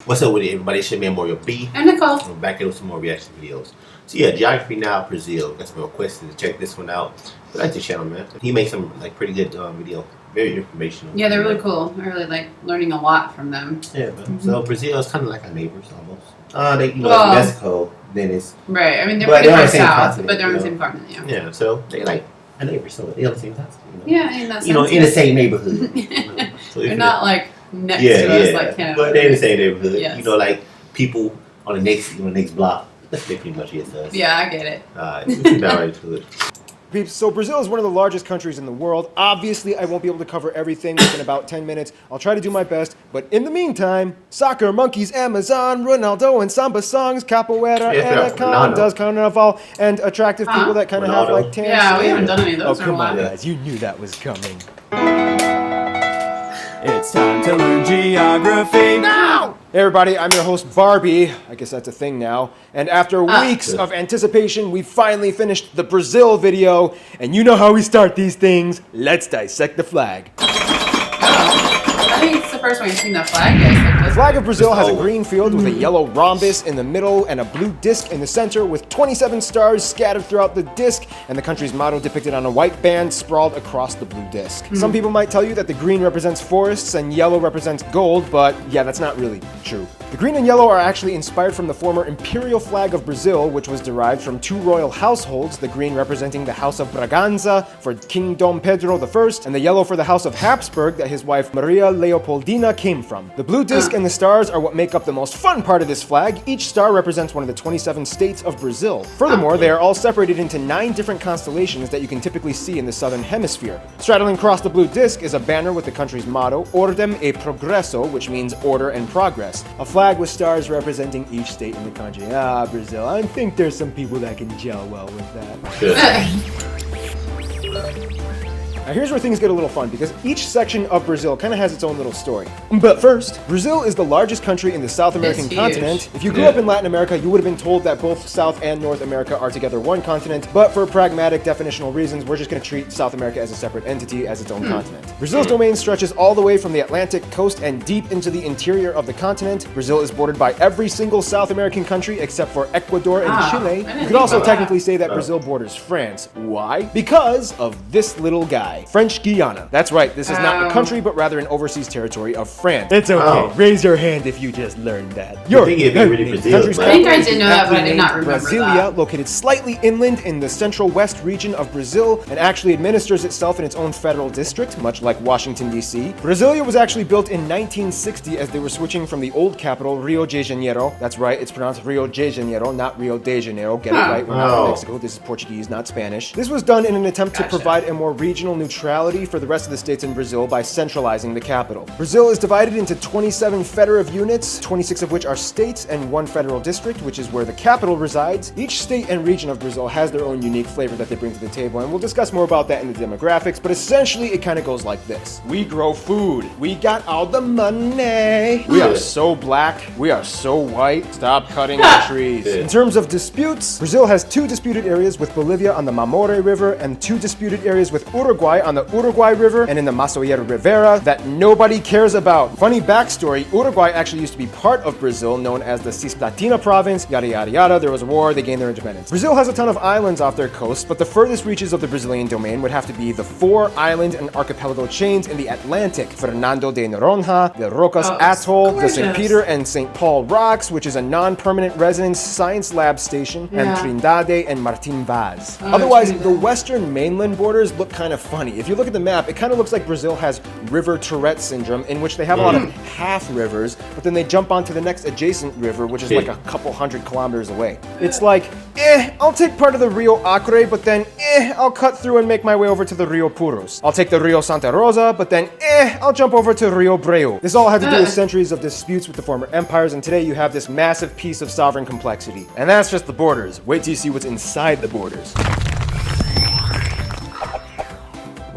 What's up with it, everybody? It's your man Mario B. I'm Nicole. We're back here with some more reaction videos. So yeah, Geography Now Brazil. Got some requests to check this one out. I like the channel, man. He makes some like pretty good video. Very informational. Yeah, they're really cool. I really like learning a lot from them. Yeah, man. So Brazil is kind of like our neighbors almost. They well, Mexico. Then it's right. I mean, they're on the pretty same south, continent, but they're on the same continent. Yeah. Yeah. So they like a neighbor, so they're on the same continent. Yeah, in that sense. In the same neighborhood. So they're not like next to us like Canada. But they're in the same neighborhood. Yes. Like people on the next block. That's pretty much it to us. Yeah, I get it. We can dive right to it. Peeps, so Brazil is one of the largest countries in the world. Obviously, I won't be able to cover everything within about 10 minutes. I'll try to do my best. But in the meantime, soccer, monkeys, Amazon, Ronaldo, and samba songs, capoeira, anacondas, carnival, and attractive people that kind of have like tan. Yeah, we haven't done any of those. Oh, come on, guys. You knew that was coming. It's time to learn geography now! Hey everybody, I'm your host Barbie. I guess that's a thing now. And after weeks of anticipation, we finally finished the Brazil video. And you know how we start these things. Let's dissect the flag. I think it's the first one you've seen the flag. Yes, the flag of Brazil has a green field with a yellow rhombus in the middle and a blue disc in the center with 27 stars scattered throughout the disc and the country's motto depicted on a white band sprawled across the blue disc. Some people might tell you that the green represents forests and yellow represents gold, but yeah, that's not really true. The green and yellow are actually inspired from the former imperial flag of Brazil, which was derived from two royal households, the green representing the House of Braganza for King Dom Pedro I, and the yellow for the House of Habsburg that his wife Maria Leopoldina came from. The blue disc and the stars are what make up the most fun part of this flag. Each star represents one of the 27 states of Brazil. Furthermore, they are all separated into 9 different constellations that you can typically see in the southern hemisphere. Straddling across the blue disc is a banner with the country's motto, Ordem e Progresso, which means order and progress. A flag with stars representing each state in the country. Brazil. I think there's some people that can gel well with that. Now here's where things get a little fun, because each section of Brazil kind of has its own little story. But first, Brazil is the largest country in the South American continent. If you grew up in Latin America, you would have been told that both South and North America are together one continent, but for pragmatic definitional reasons, we're just going to treat South America as a separate entity, as its own continent. Brazil's domain stretches all the way from the Atlantic coast and deep into the interior of the continent. Brazil is bordered by every single South American country except for Ecuador and Chile. You could also technically say that Brazil borders France. Why? Because of this little guy. French Guiana. That's right, this is not a country, but rather an overseas territory of France. It's okay. Raise your hand if you just learned that. I think I did know that, but I did not remember Brasilia, located slightly inland in the central west region of Brazil, and actually administers itself in its own federal district, much like Washington, D.C. Brasilia was actually built in 1960 as they were switching from the old capital, Rio de Janeiro. That's right, it's pronounced Rio de Janeiro, not Rio de Janeiro. Get it right, we're not in Mexico. This is Portuguese, not Spanish. This was done in an attempt to provide a more regional neutrality for the rest of the states in Brazil by centralizing the capital. Brazil is divided into 27 federative units, 26 of which are states, and 1 federal district, which is where the capital resides. Each state and region of Brazil has their own unique flavor that they bring to the table, and we'll discuss more about that in the demographics, but essentially it kind of goes like this. We grow food. We got all the money. We are so black. We are so white. Stop cutting the trees. In terms of disputes, Brazil has 2 disputed areas with Bolivia on the Mamoré River and 2 disputed areas with Uruguay on the Uruguay River and in the Massoeiro Rivera that nobody cares about. Funny backstory, Uruguay actually used to be part of Brazil, known as the Cisplatina province, yada yada yada. There was a war, they gained their independence. Brazil has a ton of islands off their coast, but the furthest reaches of the Brazilian domain would have to be the 4 island and archipelago chains in the Atlantic, Fernando de Noronha, the Rocas Atoll, the St. Peter and St. Paul Rocks, which is a non-permanent residence science lab station, and Trindade and Martin Vaz. Otherwise, the western mainland borders look kind of funny. If you look at the map, it kind of looks like Brazil has river Tourette syndrome, in which they have a lot of half rivers, but then they jump onto the next adjacent river, which is like a couple hundred kilometers away. It's like, I'll take part of the Rio Acre, but then, I'll cut through and make my way over to the Rio Puros. I'll take the Rio Santa Rosa, but then, I'll jump over to Rio Breu. This all had to do with centuries of disputes with the former empires, and today you have this massive piece of sovereign complexity. And that's just the borders. Wait till you see what's inside the borders.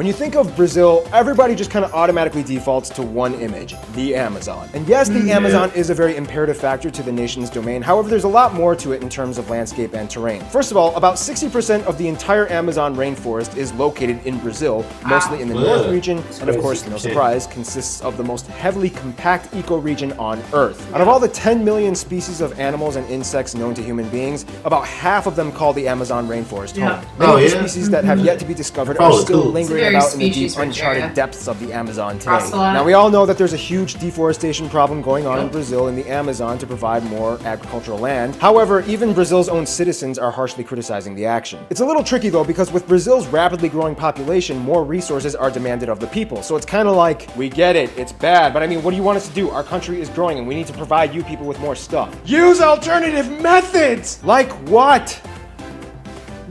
When you think of Brazil, everybody just kind of automatically defaults to one image, the Amazon. And yes, the Amazon is a very imperative factor to the nation's domain. However, there's a lot more to it in terms of landscape and terrain. First of all, about 60% of the entire Amazon rainforest is located in Brazil, mostly in the north region, and of course, no surprise, consists of the most heavily compact ecoregion on Earth. Out of all the 10 million species of animals and insects known to human beings, about half of them call the Amazon rainforest home. Many of the species that have yet to be discovered are still lingering about in the deep, uncharted depths of the Amazon today. Now, we all know that there's a huge deforestation problem going on in Brazil in the Amazon to provide more agricultural land. However, even Brazil's own citizens are harshly criticizing the action. It's a little tricky though, because with Brazil's rapidly growing population, more resources are demanded of the people. So it's kind of like, we get it, it's bad, but I mean, what do you want us to do? Our country is growing and we need to provide you people with more stuff. Use alternative methods! Like what?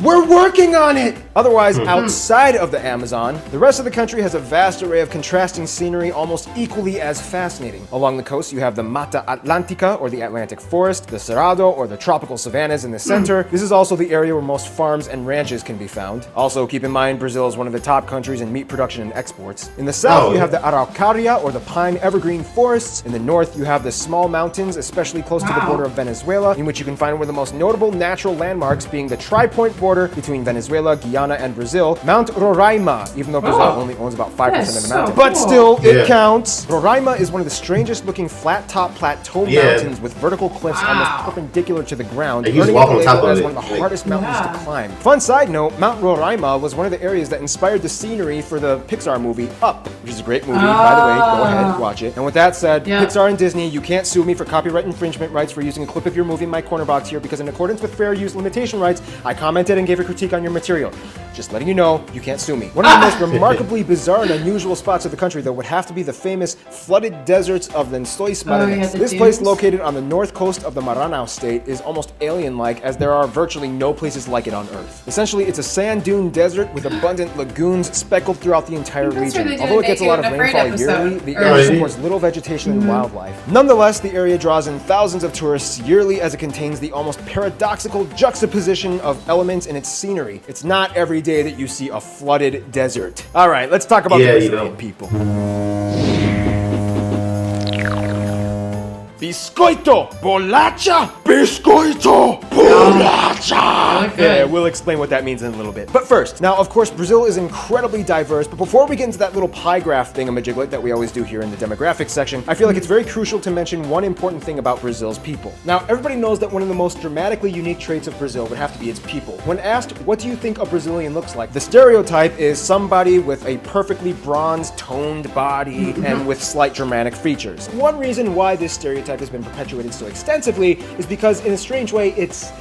We're working on it! Otherwise, outside of the Amazon, the rest of the country has a vast array of contrasting scenery almost equally as fascinating. Along the coast, you have the Mata Atlântica, or the Atlantic Forest, the Cerrado, or the tropical savannas in the center. This is also the area where most farms and ranches can be found. Also, keep in mind, Brazil is one of the top countries in meat production and exports. In the south, you have the Araucaria, or the pine evergreen forests. In the north, you have the small mountains, especially close to the border of Venezuela, in which you can find one of the most notable natural landmarks being the tri-point border between Venezuela, Guyana, and Brazil, Mount Roraima, even though Brazil only owns about 5% of the mountain. But still, it counts. Roraima is one of the strangest looking flat-top plateau mountains with vertical cliffs almost perpendicular to the ground, earning it the label as one of the hardest mountains to climb. Fun side note, Mount Roraima was one of the areas that inspired the scenery for the Pixar movie Up, which is a great movie, by the way, go ahead, watch it. And with that said, Pixar and Disney, you can't sue me for copyright infringement rights for using a clip of your movie in my corner box here, because in accordance with fair use limitation rights, I commented and gave a critique on your material. Just letting you know, you can't sue me. One of the most remarkably bizarre and unusual spots of the country, though, would have to be the famous flooded deserts of Lençóis Maranhenses. This place, located on the north coast of the Maranhão state, is almost alien-like, as there are virtually no places like it on Earth. Essentially, it's a sand dune desert with abundant lagoons speckled throughout the entire region. Although it gets a lot of rainfall yearly, the area supports little vegetation and wildlife. Nonetheless, the area draws in thousands of tourists yearly, as it contains the almost paradoxical juxtaposition of elements in its scenery. It's not every day that you see a flooded desert. All right, let's talk about the Brazilian people. Biscoito, bolacha, biscoito, bolacha. Yeah, we'll explain what that means in a little bit. But first, now of course Brazil is incredibly diverse, but before we get into that little pie graph thingamajiglet that we always do here in the demographics section, I feel like it's very crucial to mention one important thing about Brazil's people. Now, everybody knows that one of the most dramatically unique traits of Brazil would have to be its people. When asked, what do you think a Brazilian looks like? The stereotype is somebody with a perfectly bronzed, toned body and with slight Germanic features. One reason why this stereotype has been perpetuated so extensively is because, in a strange way, it's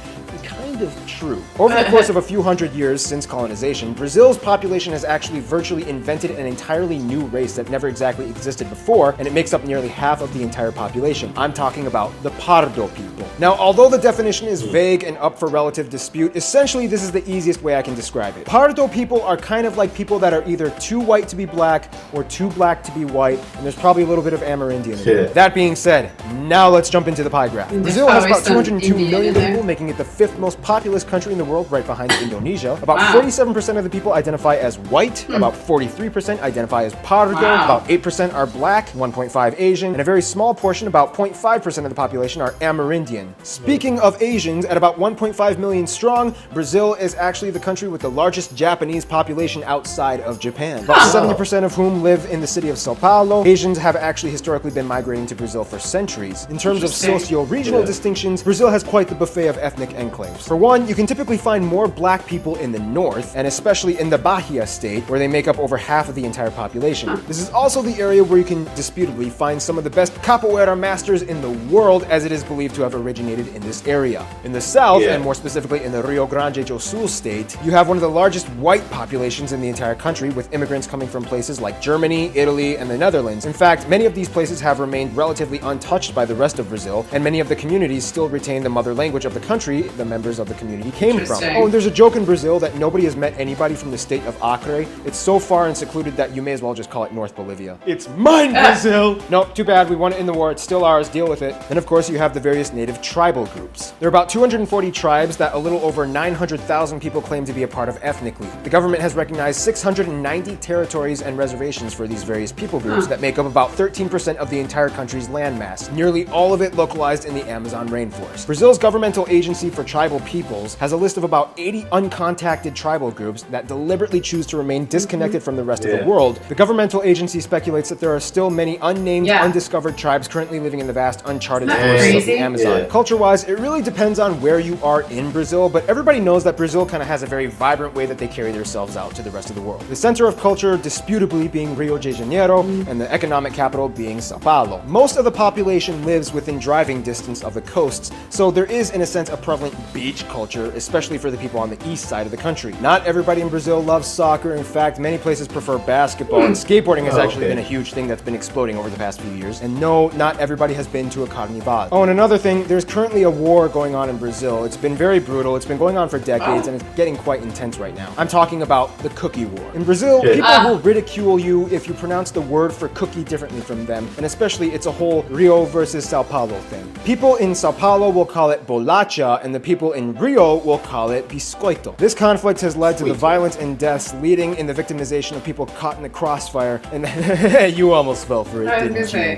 kind of true. Over the course of a few hundred years since colonization, Brazil's population has actually virtually invented an entirely new race that never exactly existed before, and it makes up nearly half of the entire population. I'm talking about the Pardo people. Now, although the definition is vague and up for relative dispute, essentially this is the easiest way I can describe it. Pardo people are kind of like people that are either too white to be black or too black to be white, and there's probably a little bit of Amerindian in there. That being said, now let's jump into the pie graph. Brazil has about 202 million people, making it the 5th most populous country in the world, right behind Indonesia. About 47% of the people identify as white, about 43% identify as Pardo, about 8% are black, 1.5 Asian, and a very small portion, about 0.5% of the population, are Amerindian. Speaking of Asians, at about 1.5 million strong, Brazil is actually the country with the largest Japanese population outside of Japan. About 70% of whom live in the city of Sao Paulo. Asians have actually historically been migrating to Brazil for centuries. In terms of socio-regional distinctions, Brazil has quite the buffet of ethnic enclaves. For one, you can typically find more black people in the north, and especially in the Bahia state, where they make up over half of the entire population. This is also the area where you can disputably find some of the best capoeira masters in the world, as it is believed to have originated in this area. In the south, and more specifically in the Rio Grande do Sul state, you have one of the largest white populations in the entire country, with immigrants coming from places like Germany, Italy, and the Netherlands. In fact, many of these places have remained relatively untouched by the rest of Brazil, and many of the communities still retain the mother language of the country, the members of the community came from. Interesting. Oh, and there's a joke in Brazil that nobody has met anybody from the state of Acre. It's so far and secluded that you may as well just call it North Bolivia. It's mine, Brazil! Nope, too bad. We won it in the war. It's still ours. Deal with it. And of course, you have the various native tribal groups. There are about 240 tribes that a little over 900,000 people claim to be a part of ethnically. The government has recognized 690 territories and reservations for these various people groups that make up about 13% of the entire country's landmass, nearly all of it localized in the Amazon rainforest. Brazil's governmental agency for tribal peoples has a list of about 80 uncontacted tribal groups that deliberately choose to remain disconnected from the rest of the world. The governmental agency speculates that there are still many unnamed, undiscovered tribes currently living in the vast, uncharted forests of the Amazon. Culture-wise, it really depends on where you are in Brazil, but everybody knows that Brazil kind of has a very vibrant way that they carry themselves out to the rest of the world. The center of culture disputably being Rio de Janeiro, and the economic capital being Sao Paulo. Most of the population lives within driving distance of the coasts, so there is in a sense a prevalent beach culture, especially for the people on the east side of the country. Not everybody in Brazil loves soccer. In fact, many places prefer basketball, and skateboarding has actually been a huge thing that's been exploding over the past few years. And no, not everybody has been to a carnival. Oh, and another thing, there's currently a war going on in Brazil. It's been very brutal. It's been going on for decades, and it's getting quite intense right now. I'm talking about the cookie war. In Brazil, people will ridicule you if you pronounce the word for cookie differently from them, and especially it's a whole Rio versus Sao Paulo thing. People in Sao Paulo will call it bolacha, and the people in Rio will call it biscoito. This conflict has led to the violence and deaths, leading in the victimization of people caught in the crossfire, and you almost fell for it, didn't you?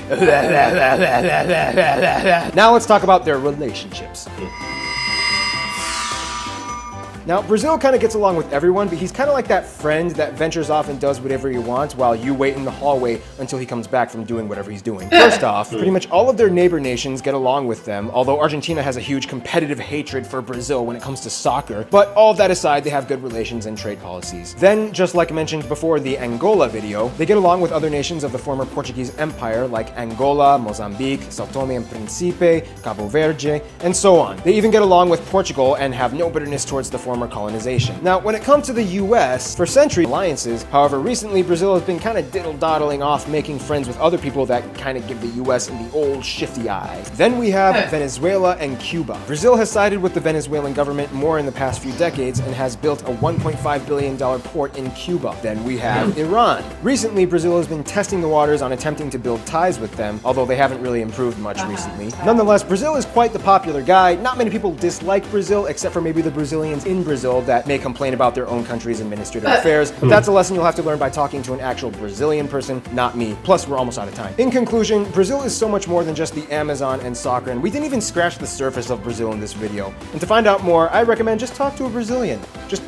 Now let's talk about their relationships. Now, Brazil kind of gets along with everyone, but he's kind of like that friend that ventures off and does whatever he wants while you wait in the hallway until he comes back from doing whatever he's doing. First off, pretty much all of their neighbor nations get along with them, although Argentina has a huge competitive hatred for Brazil when it comes to soccer. But all of that aside, they have good relations and trade policies. Then, just like I mentioned before the Angola video, they get along with other nations of the former Portuguese Empire like Angola, Mozambique, Sao Tome and Principe, Cabo Verde, and so on. They even get along with Portugal and have no bitterness towards the former colonization. Now, when it comes to the US, for centuries alliances, however, recently Brazil has been kind of diddle-doddling off making friends with other people that kind of give the US the old shifty eye. Then we have Venezuela and Cuba. Brazil has sided with the Venezuelan government more in the past few decades and has built a $1.5 billion port in Cuba. Then we have Iran. Recently, Brazil has been testing the waters on attempting to build ties with them, although they haven't really improved much recently. Nonetheless, Brazil is quite the popular guy. Not many people dislike Brazil, except for maybe the Brazilians in Brazil that may complain about their own country's administrative affairs. But that's a lesson you'll have to learn by talking to an actual Brazilian person, not me. Plus, we're almost out of time. In conclusion, Brazil is so much more than just the Amazon and soccer, and we didn't even scratch the surface of Brazil in this video. And to find out more, I recommend just talk to a Brazilian. Just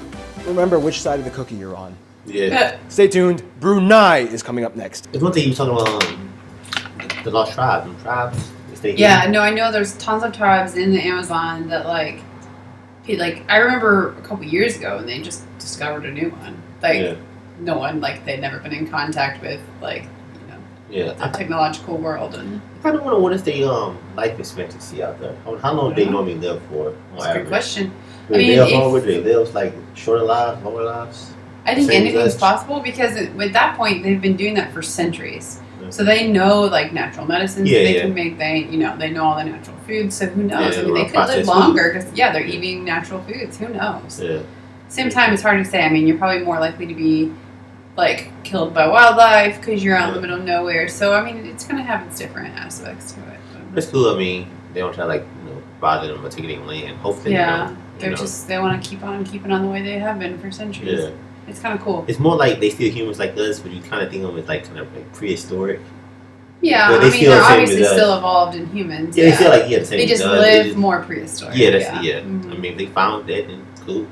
remember which side of the cookie you're on. Yeah. Stay tuned. Brunei is coming up next. There's one thing you were talking about, the lost tribes. Yeah, no, I know there's tons of tribes in the Amazon that like I remember a couple years ago and they just discovered a new one. No one, like they'd never been in contact with the technological world. And I don't know what is the life expectancy out there. How long do they normally live for? That's a good question. Do they live like shorter lives, longer lives? I think anything's possible because with that point they've been doing that for centuries. So they know like natural medicines they can make. They know all the natural foods. So who knows? I mean, they could live longer because they're eating natural foods. Who knows? Yeah. Same time, it's hard to say. I mean, you're probably more likely to be like killed by wildlife because you're out in the middle of nowhere. So I mean, it's gonna have its different aspects to it. It's cool. I mean, they don't try to bother them or take any land. Hopefully, they want to keep on keeping on the way they have been for centuries. Yeah. It's kind of cool. It's more like they still humans like us, but you kind of think of them as like kind of like prehistoric. Yeah, I mean they're obviously still evolved in humans. Yeah, they feel like the same. They just live more prehistoric. Yeah, that's Mm-hmm. I mean, if they found that, then it's cool.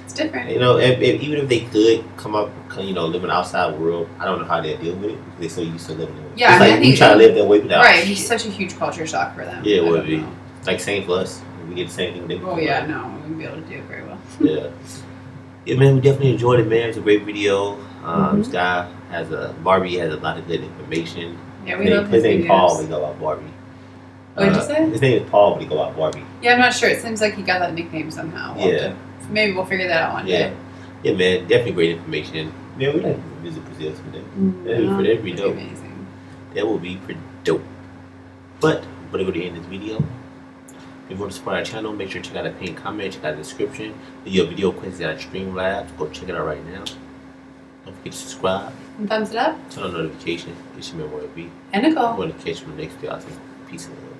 It's different. Even if they could come up, live in the outside world, I don't know how they'll deal with it. They're so used to living in it. Yeah, it's like we try to live that way without. Right, it's such a huge culture shock for them. Yeah, it would be. Like same for us. We get the same thing. No, we wouldn't be able to do it very well. Yeah. Yeah, man, we definitely enjoyed it, man. It's a great video. This guy Barbie has a lot of good information. Yeah, we love his name videos. Paul when he go out Barbie. What did you say? His name is Paul when he go out Barbie. Yeah, I'm not sure. It seems like he got that nickname somehow. Maybe we'll figure that out one day. Yeah, man, definitely great information. Yeah, we'd like to visit Brazil someday. That'd be dope. Amazing. That would be pretty dope. But we're going to end this video. If you want to support our channel, make sure to check out the pinned comment, check out the description. Your video quizzes at Streamlabs. Go check it out right now. Don't forget to subscribe. And thumbs it up. Turn on notifications. It's your man, Royal B. And Nicole. I'm going to catch you in the next video. Peace and love.